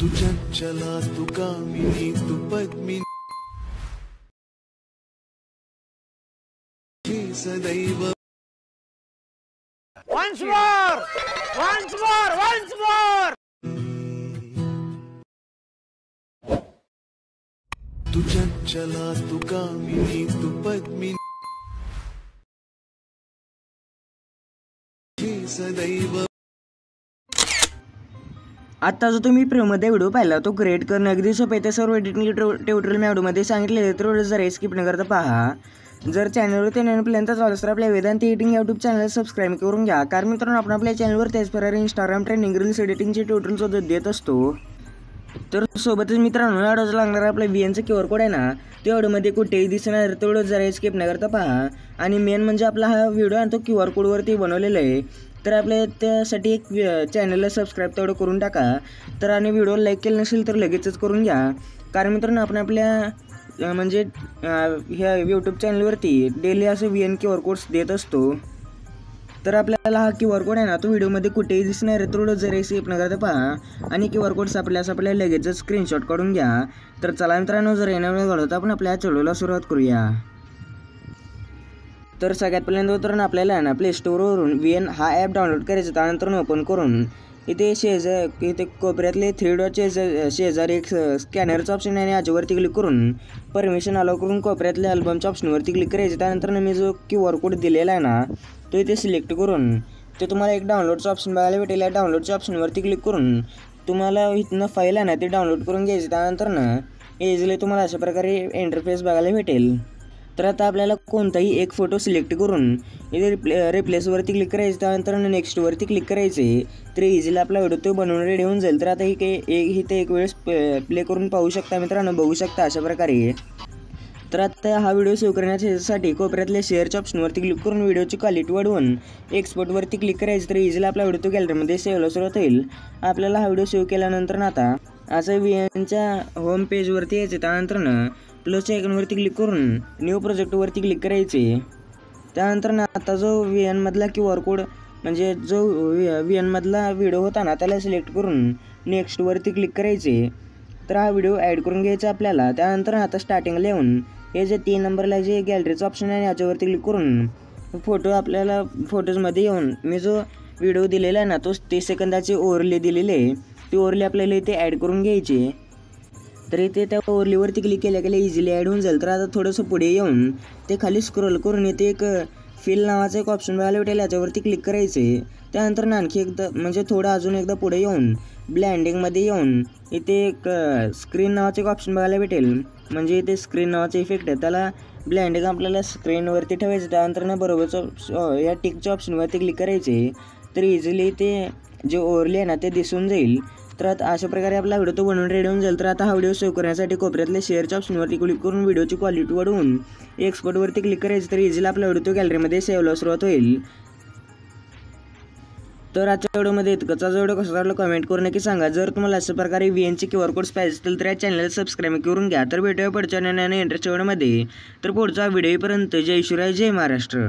तू चंचला तू कामिनी तू पद्मिनी सदैव once more तू चंचला तू कामिनी तू पद्मिनी सदैव। आता जो तुम्ही प्रोमध्ये व्हिडिओ पाहिला तो क्रिएट करणं अगदी सोपे आहे. ते सर्व एडिटिंग ट्युटोरियल मी व्हिडिओमध्ये सांगितले. तर व्हिडिओ जरा स्किप न करता पहा. जर चॅनलवर ते नवीनपर्यंत चालू तर आपल्या Vedant editing YouTube channel subscribe करून घ्या. कारण मित्रांनो आपण आपल्या चॅनलवर त्याच प्रकारे इंस्टाग्राम ट्रेंडिंग रील्स एडिटिंगचे ट्युटोरियल देत असतो. तर सोबतच मित्रांनो या व्हिडिओला लागणारा आपला VNचा QR कोड आहे ना त्या व्हिडिओमध्ये कुठेही दिसणार. तो व्हिडिओ जरा स्किप न करता पहा. आणि मेन म्हणजे आपला हा व्हिडिओ आहे तो QR कोडवरती बनवलेला आहे. तर आपल्या त्यासाठी एक चॅनलला सबस्क्राईब तेवढं करून टाका. तर आणि व्हिडिओ लाईक केलं नसेल तर लगेचच करून घ्या. कारण मित्रांनो आपण आपल्या म्हणजे ह्या यूट्यूब चॅनलवरती डेली असे VN QR कोड्स देत असतो. तर आपल्याला हा QR कोड आहे ना तो व्हिडिओमध्ये कुठेही दिसणार आहे. थोडं जर स्किप न करता पहा. आणि QR कोड सापडल्यास आपल्याला लगेचच स्क्रीनशॉट काढून घ्या. तर चला मित्रांनो जर येण्यावेळी घडवता आपण आपल्या व्हिडिओला सुरुवात करूया. तर सगळ्यात पहिल्यांदा उतरून आपल्याला ना प्ले स्टोअरवरून VN हा ॲप डाउनलोड करायचा. त्यानंतर ओपन करून इथे इथे कोपऱ्यातले 3 डॉटचे शेजारी एक स्कॅनरचं ऑप्शन आहे आणि याच्यावरती क्लिक करून परमिशन अलाउ करून कोपऱ्यातल्या अल्बमच्या ऑप्शनवरती क्लिक करायचं. त्यानंतर मी जो QR कोड दिलेला आहे ना तो इथे सिलेक्ट करून ते तुम्हाला एक डाउनलोडचं ऑप्शन बघायला भेटेल. या डाउनलोडच्या ऑप्शनवरती क्लिक करून तुम्हाला इथनं फाईल आहे ना ते डाउनलोड करून घ्यायचं. त्यानंतर ना इझिली तुम्हाला अशा प्रकारे इंटरफेस बघायला भेटेल. तर आता आपल्याला कोणताही एक फोटो सिलेक्ट करून इथे रिप्लेसवरती क्लिक करायचं. त्यानंतर नेक्स्टवरती क्लिक करायचे. तर इझिली आपला व्हिडिओ तो बनवून रेडी होऊन जाईल. तर आता इथे एक वेळेस प्ले करून पाहू शकता मित्रांनो, बघू शकता अशा प्रकारे. तर आता हा व्हिडिओ सेव्ह करण्यासाठी कोपऱ्यातल्या शेअरच्या ऑप्शनवरती क्लिक करून व्हिडिओची क्वालिटी वाढवून एक्सपोर्टवरती क्लिक करायचं. तर इझिली आपला व्हिडिओ तो गॅलरीमध्ये सेव्हला सुरुवात होईल. आपल्याला हा व्हिडिओ सेव्ह केल्यानंतर ना आता असं VNच्या होम पेजवरती यायचं. त्यानंतर प्लसच्या आयकॉनवरती क्लिक करून न्यू प्रोजेक्टवरती क्लिक करायचे. त्यानंतर ना आता जो VNमधला QR कोड म्हणजे जो VNमधला व्हिडिओ होता ना त्याला सिलेक्ट करून नेक्स्टवरती क्लिक करायचे. तर हा व्हिडिओ ॲड करून घ्यायचा आपल्याला. त्यानंतर आता स्टार्टिंगला येऊन हे जे 3 नंबरला जे गॅलरीचं ऑप्शन आहे याच्यावरती क्लिक करून फोटो आपल्याला फोटोजमध्ये येऊन मी जो व्हिडिओ दिलेला आहे ना तो 30 सेकंदाचे ओव्हरले दिलेले आहे ते ओव्हरले आपल्याला इथे ॲड करून घ्यायचे. तर इथे त्या ओव्हरलेवरती क्लिक केल्या इझिली ॲड होऊन जाईल. तर आता थोडंसं पुढे येऊन ते खाली स्क्रोल करून इथे एक फिल नावाचं एक ऑप्शन बघायला भेटेल. याच्यावरती क्लिक करायचे. त्यानंतर आणखी एकदा म्हणजे थोडं अजून एकदा पुढे येऊन ब्लँडिंगमध्ये येऊन इथे एक स्क्रीन नावाचं एक ऑप्शन बघायला भेटेल. म्हणजे इथे स्क्रीन नावाचा इफेक्ट आहे त्याला ब्लँडिंग आपल्याला स्क्रीनवरती ठेवायचं. त्यानंतर बरोबरचं या टिकच्या ऑप्शनवरती क्लिक करायचे. तर इझिली ते जे ओव्हरले आहे ना ते दिसून जाईल. तर आता अशा प्रकारे आपला व्हिडिओ तो बनवून रेडी होऊन जाईल. तर आता हा व्हिडिओ सेव्ह करण्यासाठी कोपऱ्यातल्या शेअरच्या ऑप्शनवरती क्लिक करून व्हिडिओची क्वालिटी वाढवून एक्सपोर्टवरती क्लिक करायचं. तर इझिली आपला व्हिडिओ तो गॅलरीमध्ये सेव्हला सुरुवात होईल. तर आजच्या व्हिडिओमध्ये इतकंच. व्हिडिओ कसा वाटला कमेंट करून नक्की सांगा. जर तुम्हाला अशा प्रकारे VNचे QR कोड्स पाहिजे असतील तर या चॅनलला सबस्क्राईब करून घ्या. तर भेटूया पुढच्या नवीन इंटरेस्ट व्हिडिओमध्ये. तर पुढचा व्हिडिओपर्यंत जय शिवराय जय महाराष्ट्र.